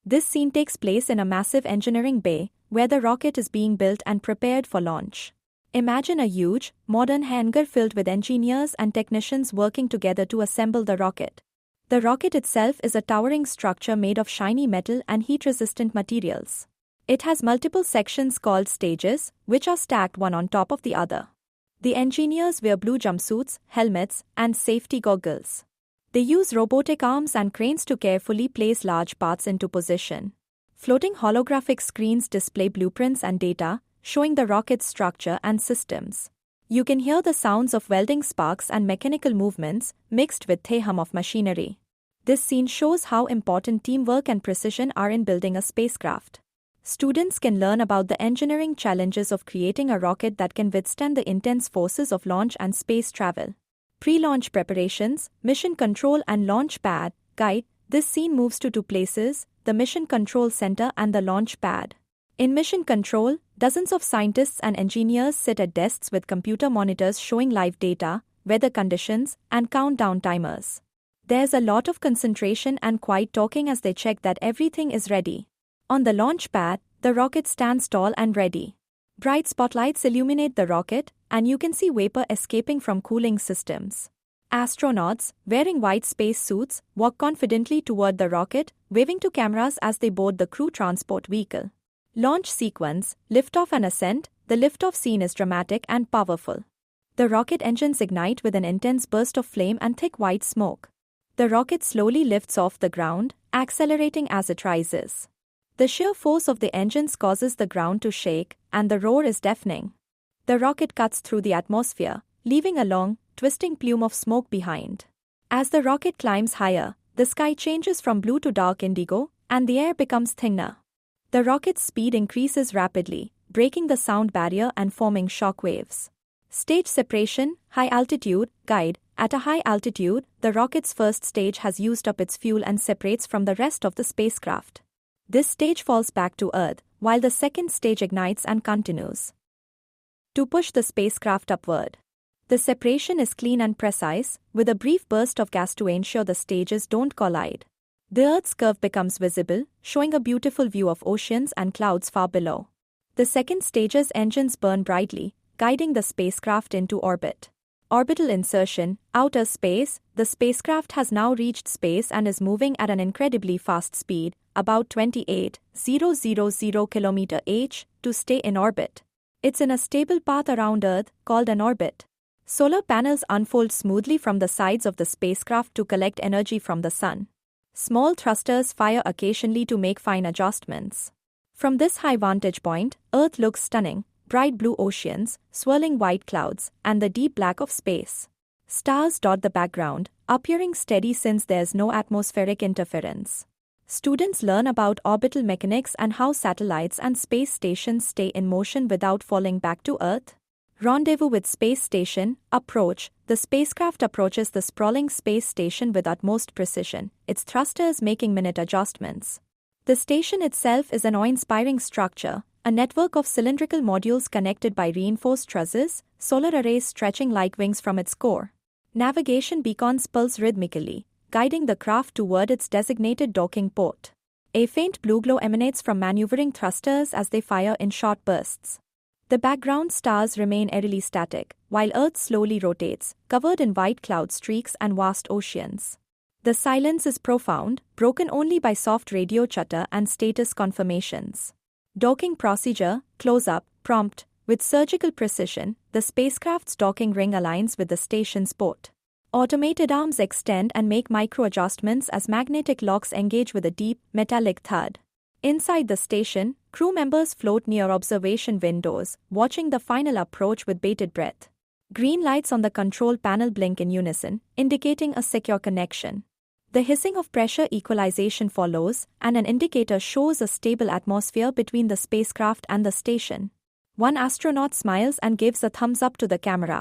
This scene takes place in a massive engineering bay, where the rocket is being built and prepared for launch. Imagine a huge, modern hangar filled with engineers and technicians working together to assemble the rocket. The rocket itself is a towering structure made of shiny metal and heat-resistant materials. It has multiple sections called stages, which are stacked one on top of the other. The engineers wear blue jumpsuits, helmets, and safety goggles. They use robotic arms and cranes to carefully place large parts into position. Floating holographic screens display blueprints and data, showing the rocket's structure and systems. You can hear the sounds of welding sparks and mechanical movements, mixed with the hum of machinery. This scene shows how important teamwork and precision are in building a spacecraft. Students can learn about the engineering challenges of creating a rocket that can withstand the intense forces of launch and space travel. Pre-launch preparations, mission control and launch pad, guide. This scene moves to two places, the Mission Control Center and the launch pad. In Mission Control, dozens of scientists and engineers sit at desks with computer monitors showing live data, weather conditions, and countdown timers. There's a lot of concentration and quiet talking as they check that everything is ready. On the launch pad, the rocket stands tall and ready. Bright spotlights illuminate the rocket, and you can see vapor escaping from cooling systems. Astronauts, wearing white space suits, walk confidently toward the rocket, waving to cameras as they board the crew transport vehicle. Launch sequence, liftoff and ascent. The liftoff scene is dramatic and powerful. The rocket engines ignite with an intense burst of flame and thick white smoke. The rocket slowly lifts off the ground, accelerating as it rises. The sheer force of the engines causes the ground to shake, and the roar is deafening. The rocket cuts through the atmosphere, leaving a long, twisting plume of smoke behind. As the rocket climbs higher, the sky changes from blue to dark indigo, and the air becomes thinner. The rocket's speed increases rapidly, breaking the sound barrier and forming shock waves. Stage separation, high altitude, guide. At a high altitude, the rocket's first stage has used up its fuel and separates from the rest of the spacecraft. This stage falls back to Earth, while the second stage ignites and continues to push the spacecraft upward. The separation is clean and precise, with a brief burst of gas to ensure the stages don't collide. The Earth's curve becomes visible, showing a beautiful view of oceans and clouds far below. The second stage's engines burn brightly, guiding the spacecraft into orbit. Orbital insertion, outer space. The spacecraft has now reached space and is moving at an incredibly fast speed, about 28,000 km/h, to stay in orbit. It's in a stable path around Earth, called an orbit. Solar panels unfold smoothly from the sides of the spacecraft to collect energy from the sun. Small thrusters fire occasionally to make fine adjustments. From this high vantage point, Earth looks stunning. Bright blue oceans, swirling white clouds, and the deep black of space. Stars dot the background, appearing steady since there's no atmospheric interference. Students learn about orbital mechanics and how satellites and space stations stay in motion without falling back to Earth. Rendezvous with space station, approach. The spacecraft approaches the sprawling space station with utmost precision, its thrusters making minute adjustments. The station itself is an awe-inspiring structure, a network of cylindrical modules connected by reinforced trusses, solar arrays stretching like wings from its core. Navigation beacons pulse rhythmically, guiding the craft toward its designated docking port. A faint blue glow emanates from maneuvering thrusters as they fire in short bursts. The background stars remain eerily static, while Earth slowly rotates, covered in white cloud streaks and vast oceans. The silence is profound, broken only by soft radio chatter and status confirmations. Docking procedure, close-up, prompt. With surgical precision, the spacecraft's docking ring aligns with the station's port. Automated arms extend and make micro-adjustments as magnetic locks engage with a deep, metallic thud. Inside the station, crew members float near observation windows, watching the final approach with bated breath. Green lights on the control panel blink in unison, indicating a secure connection. The hissing of pressure equalization follows, and an indicator shows a stable atmosphere between the spacecraft and the station. One astronaut smiles and gives a thumbs up to the camera.